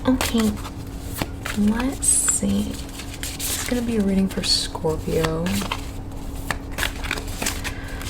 Okay, let's see. It's gonna be a reading for Scorpio.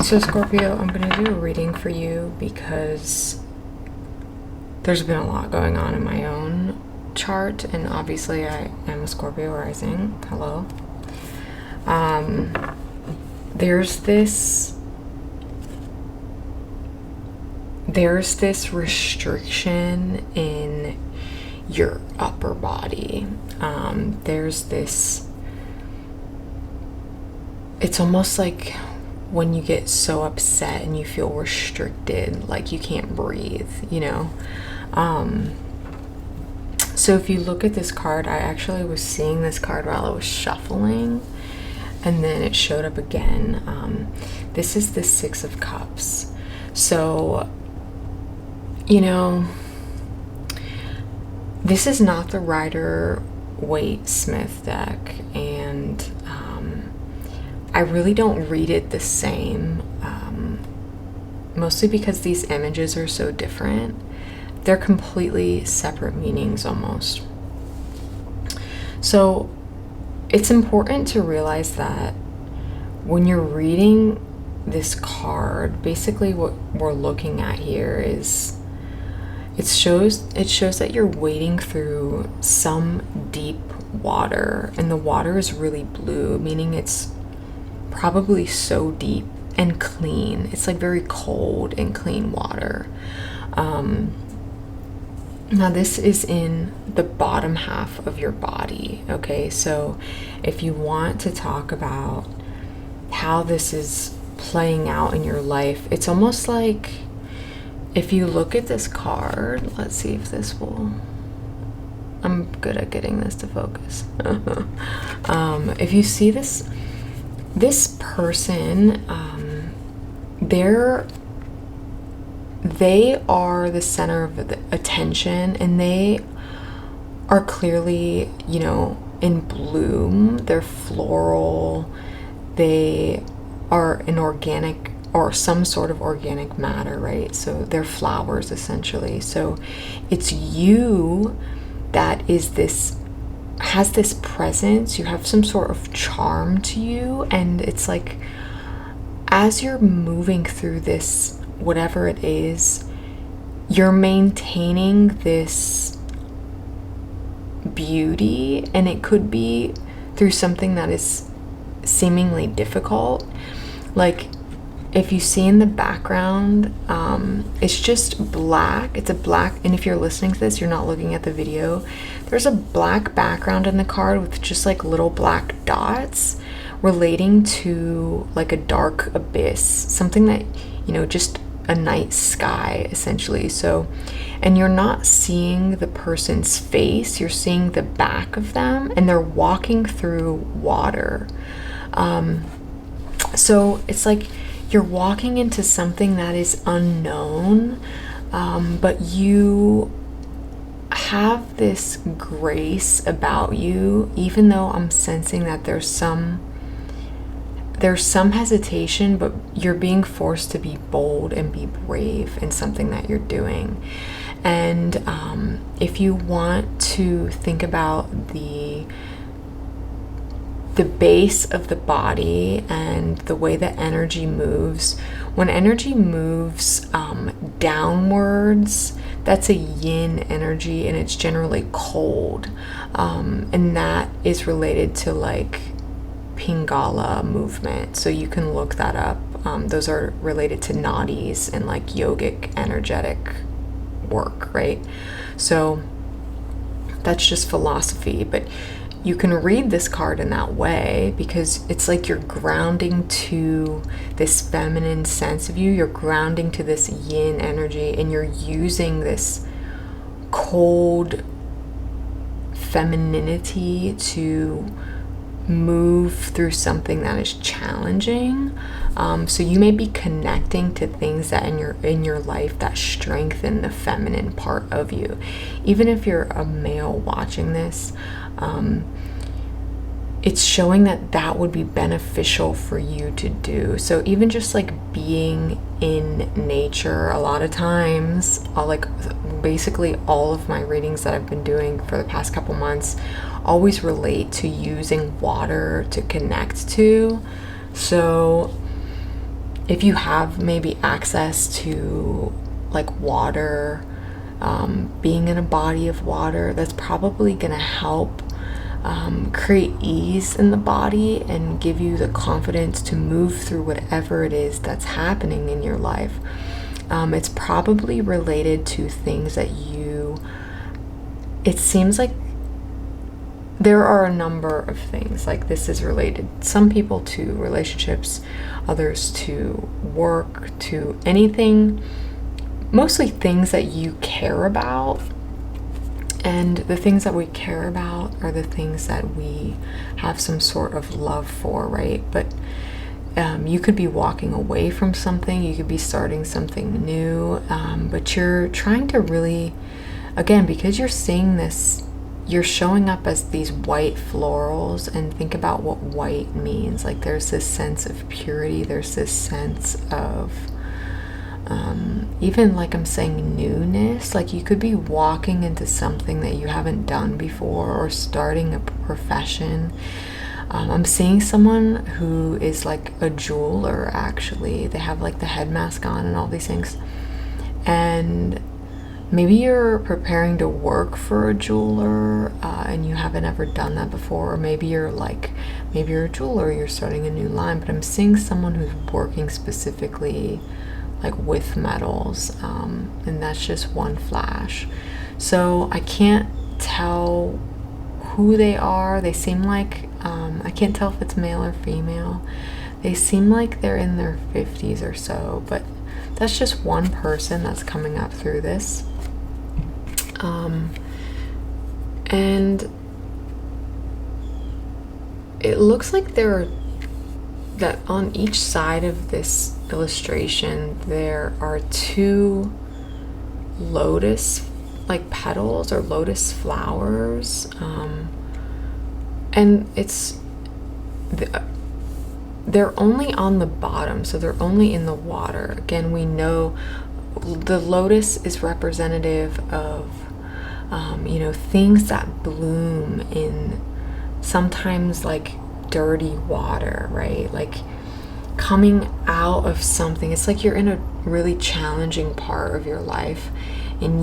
So Scorpio, I'm gonna do a reading for you because there's been a lot going on in my own chart, and obviously I am a Scorpio rising. Hello. There's this restriction in your upper body. There's this, it's almost like when you get so upset and you feel restricted, like you can't breathe, you know? So if you look at this card, I actually was seeing this card while I was shuffling, and then it showed up again. This is the Six of Cups. So, you know, this is not the Rider-Waite-Smith deck, and I really don't read it the same, mostly because these images are so different. They're completely separate meanings almost. So it's important to realize that when you're reading this card, basically what we're looking at here is it shows that you're wading through some deep water, and the water is really blue, meaning it's probably so deep and clean. It's like very cold and clean water. Now this is in the bottom half of your body, okay? So if you want to talk about how this is playing out in your life, it's almost like if you look at this card, let's see if this will, I'm good at getting this to focus. If you see this person, they are the center of the attention, and they are clearly, you know, in bloom. They're floral. They are an organic or some sort of organic matter, right? So they're flowers essentially. So it's you that has this presence. You have some sort of charm to you, and it's like as you're moving through this, whatever it is, you're maintaining this beauty, and it could be through something that is seemingly difficult. Like if you see in the background, it's just black. It's a black, and if you're listening to this, you're not looking at the video. There's a black background in the card with just like little black dots relating to like a dark abyss, something that, you know, just a night sky essentially. So, and you're not seeing the person's face, you're seeing the back of them, and they're walking through water. So it's like you're walking into something that is unknown, but you have this grace about you, even though I'm sensing that there's some hesitation, but you're being forced to be bold and be brave in something that you're doing. And if you want to think about the base of the body and the way that energy moves, when energy moves downwards, that's a yin energy, and it's generally cold, and that is related to like Pingala movement. So you can look that up. Those are related to nadis and like yogic energetic work, right? So that's just philosophy, but you can read this card in that way because it's like you're grounding to this feminine sense of you, you're grounding to this yin energy, and you're using this cold femininity to move through something that is challenging. So you may be connecting to things that in your life that strengthen the feminine part of you. Even if you're a male watching this, it's showing that that would be beneficial for you to do. So even just like being in nature, a lot of times, basically all of my readings that I've been doing for the past couple months always relate to using water to connect to. So if you have maybe access to like water, being in a body of water, that's probably going to help create ease in the body and give you the confidence to move through whatever it is that's happening in your life. It's probably related to things that it seems like there are a number of things. Like this is related, some people to relationships, others to work, to anything, mostly things that you care about. And the things that we care about are the things that we have some sort of love for, right? But you could be walking away from something, you could be starting something new, but you're trying to really, again, because you're seeing this, you're showing up as these white florals, and think about what white means. Like there's this sense of purity, there's this sense of even like I'm saying newness. Like you could be walking into something that you haven't done before, or starting a profession. I'm seeing someone who is like a jeweler. Actually, they have like the head mask on and all these things, and maybe you're preparing to work for a jeweler, and you haven't ever done that before. Or maybe you're a jeweler, you're starting a new line. But I'm seeing someone who's working specifically like with metals, and that's just one flash. So I can't tell who they are. They seem like I can't tell if it's male or female. They seem like they're in their 50s or so, but that's just one person that's coming up through this. And it looks like that on each side of this illustration there are two lotus like petals or lotus flowers, and they're only on the bottom, so they're only in the water. Again, we know the lotus is representative of things that bloom in sometimes like dirty water, right? Like coming out of something. It's like you're in a really challenging part of your life, and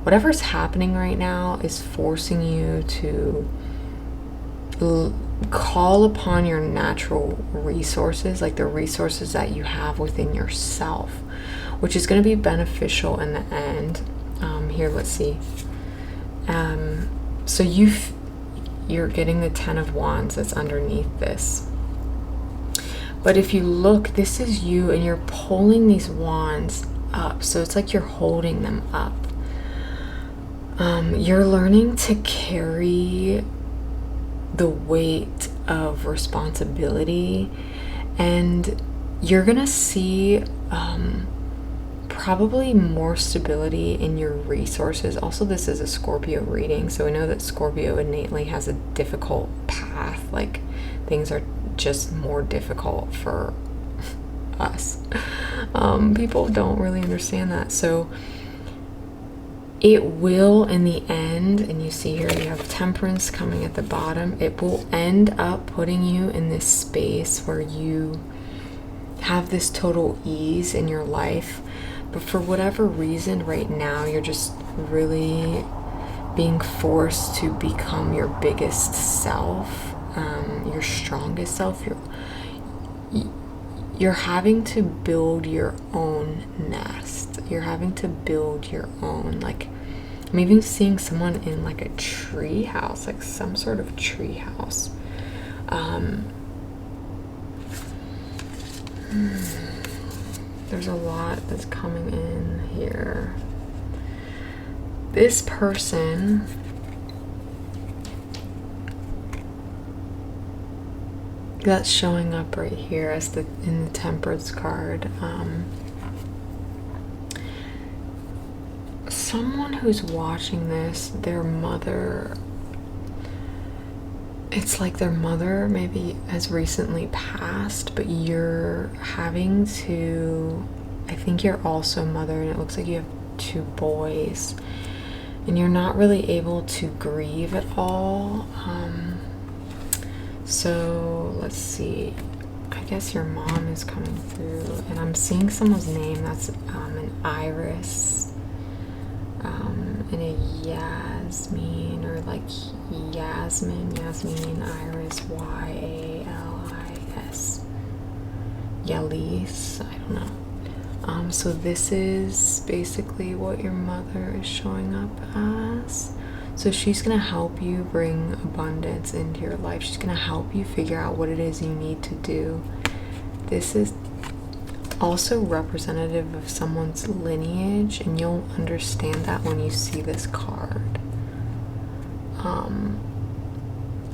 whatever's happening right now is forcing you to call upon your natural resources, like the resources that you have within yourself, which is going to be beneficial in the end. Here, let's see. So you're getting the 10 of Wands that's underneath this. But if you look, this is you, and you're pulling these wands up. So it's like you're holding them up. You're learning to carry the weight of responsibility, and you're gonna see probably more stability in your resources. Also, this is a Scorpio reading, so we know that Scorpio innately has a difficult path. Like things are just more difficult for us. People don't really understand that. So it will, in the end, and you see here you have Temperance coming at the bottom, it will end up putting you in this space where you have this total ease in your life. But for whatever reason right now, you're just really being forced to become your biggest self, your strongest self. You're having to build your own nest. You're having to build your own, like, I'm even seeing someone in like a tree house, like some sort of tree house. There's a lot that's coming in here. This person that's showing up right here as in the Temperance card. Someone who's watching this, their mother, it's like their mother maybe has recently passed, but you're having to, I think you're also a mother, and it looks like you have 2 boys, and you're not really able to grieve at all. So let's see, I guess your mom is coming through, and I'm seeing someone's name that's an Iris, and a Yasmin, or like Yasmin, Iris, Yalis, Yalis, I don't know. So this is basically what your mother is showing up as. So she's going to help you bring abundance into your life. She's going to help you figure out what it is you need to do. This is also representative of someone's lineage, and you'll understand that when you see this card.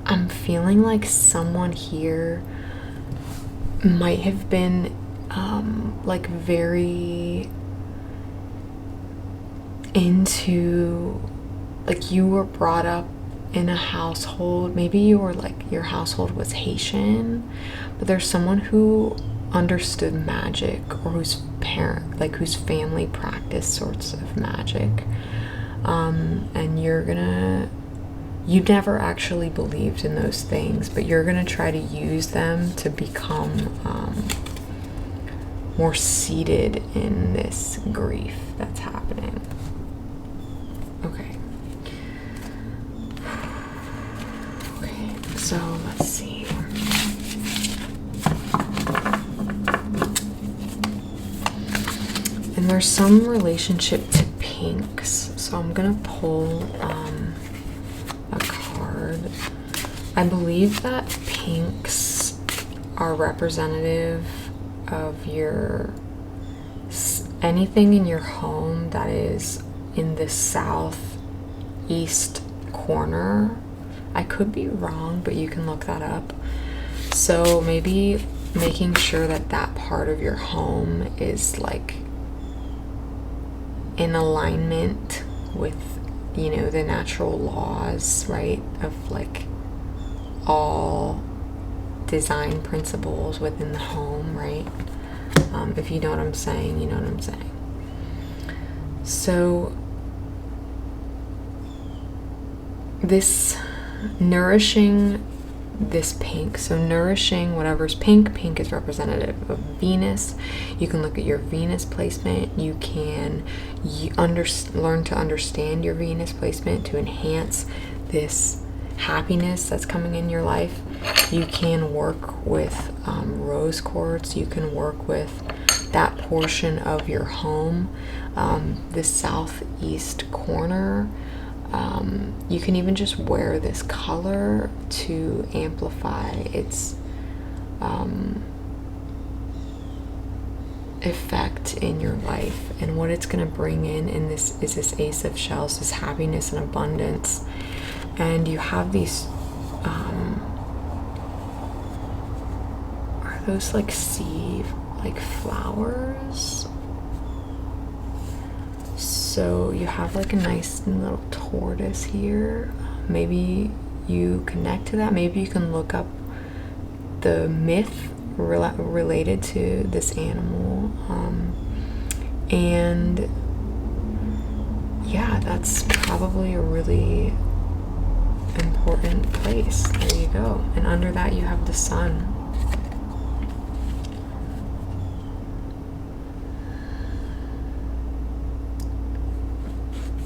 I'm feeling like someone here might have been like very into, like, you were brought up in a household, maybe you were like, your household was Haitian, but there's someone who understood magic, or whose family practiced sorts of magic, and you never actually believed in those things, but you're gonna try to use them to become more seated in this grief that's happening. Okay. Okay, so let's see. And there's some relationship to pinks, so I'm gonna pull a card. I believe that pinks are representative of your anything in your home that is in the southeast corner. I could be wrong, but you can look that up. So maybe making sure that that part of your home is like in alignment with, you know, the natural laws, right, of like all design principles within the home, right? If you know what I'm saying, you know what I'm saying. So this nourishing this pink, so nourishing whatever's pink is representative of Venus. You can look at your Venus placement. You can learn to understand your Venus placement to enhance this happiness that's coming in your life. You can work with rose quartz. You can work with that portion of your home, the southeast corner. You can even just wear this color to amplify its effect in your life. And what it's going to bring in this is this Ace of Shells, this happiness and abundance. And you have these are those like sea like flowers? So you have like a nice little tortoise here. Maybe you connect to that. Maybe you can look up the myth related to this animal. And yeah, that's probably a really important place. There you go. And under that you have the sun.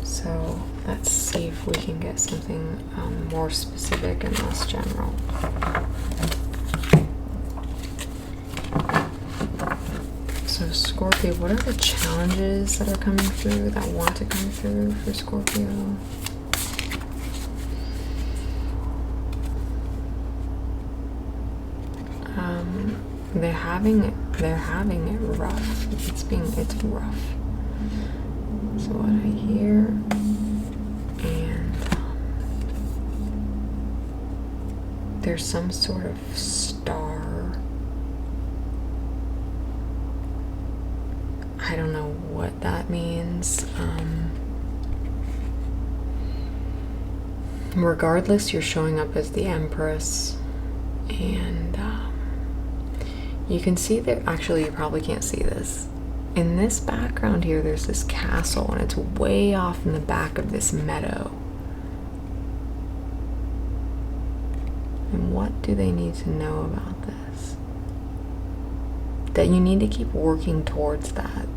So let's see if we can get something more specific and less general. So Scorpio, what are the challenges that are coming through, that want to come through for Scorpio? They're having it rough. It's rough. So what I hear, and there's some sort of star. I don't know what that means. regardless, you're showing up as the Empress, and you can see that. Actually, you probably can't see this. In this background here, there's this castle, and it's way off in the back of this meadow. And what do they need to know about this? That you need to keep working towards that.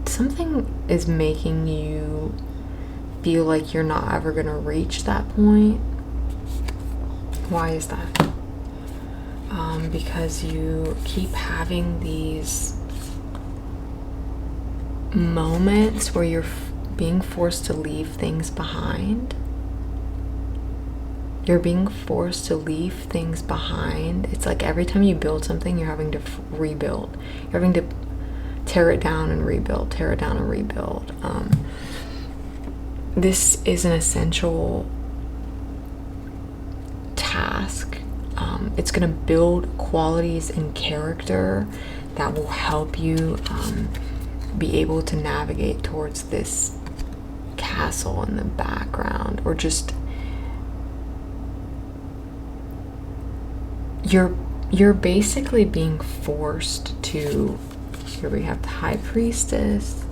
Something is making you feel like you're not ever going to reach that point. Why is that? Because you keep having these moments where you're being forced to leave things behind. You're being forced to leave things behind. It's like every time you build something, you're having to rebuild. You're having to tear it down and rebuild, tear it down and rebuild. This is an essential task. It's going to build qualities and character that will help you be able to navigate towards this castle in the background, or just you're basically being forced to. Here we have the High Priestess.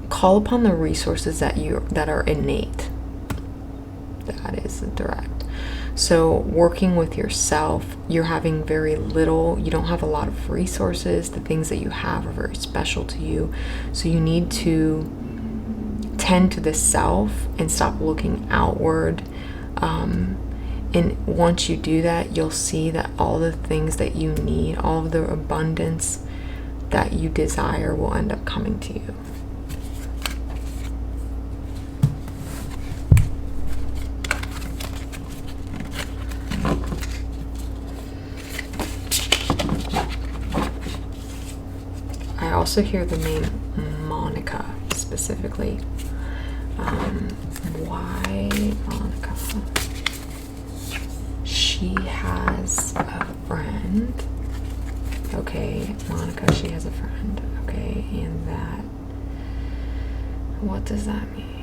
Call upon the resources that are innate. That is direct. So working with yourself, you're having very little, you don't have a lot of resources. The things that you have are very special to you. So you need to tend to the self and stop looking outward. And once you do that, you'll see that all the things that you need, all of the abundance that you desire will end up coming to you. I also hear the name Monica specifically. Why Monica? She has a friend. Okay, Monica, she has a friend. Okay, and that, what does that mean?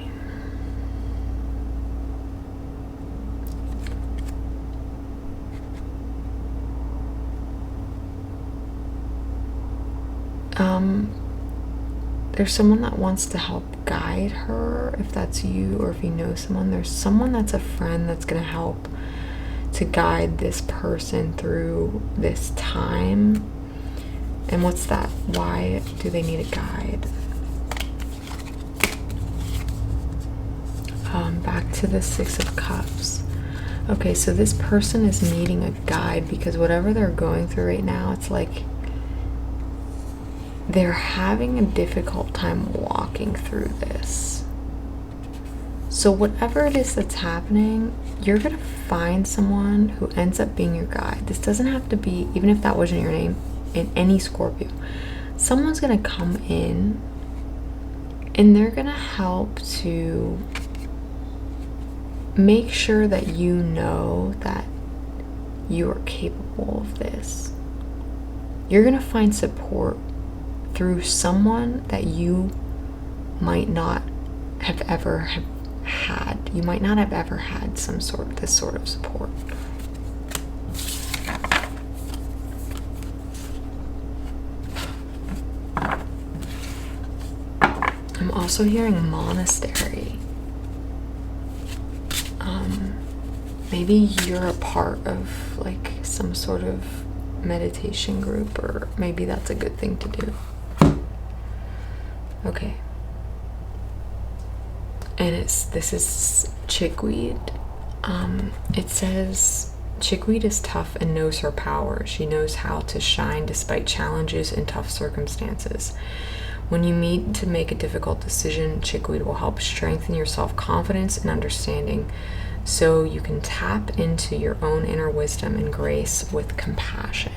There's someone that wants to help guide her, if that's you, or if you know someone. There's someone that's a friend that's going to help to guide this person through this time. And what's that? Why do they need a guide? Back to the Six of Cups. Okay, so this person is needing a guide because whatever they're going through right now, it's like they're having a difficult time walking through this. So whatever it is that's happening, you're going to find someone who ends up being your guide. This doesn't have to be, even if that wasn't your name, in any Scorpio. Someone's going to come in and they're going to help to make sure that you know that you are capable of this. You're going to find support through someone that you might not have ever had. You might not have ever had this sort of support. I'm also hearing monastery. Maybe you're a part of like some sort of meditation group, or maybe that's a good thing to do. Okay. And this is chickweed. It says chickweed is tough and knows her power. She knows how to shine despite challenges and tough circumstances. When you meet to make a difficult decision, chickweed will help strengthen your self-confidence and understanding so you can tap into your own inner wisdom and grace with compassion.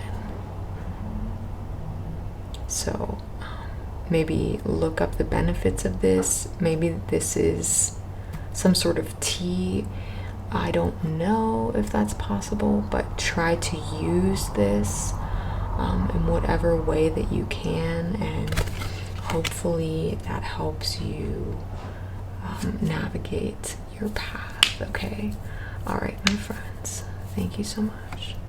So maybe look up the benefits of this. Maybe this is some sort of tea. I don't know if that's possible, but try to use this in whatever way that you can, and hopefully that helps you navigate your path. Okay. All right, my friends, thank you so much.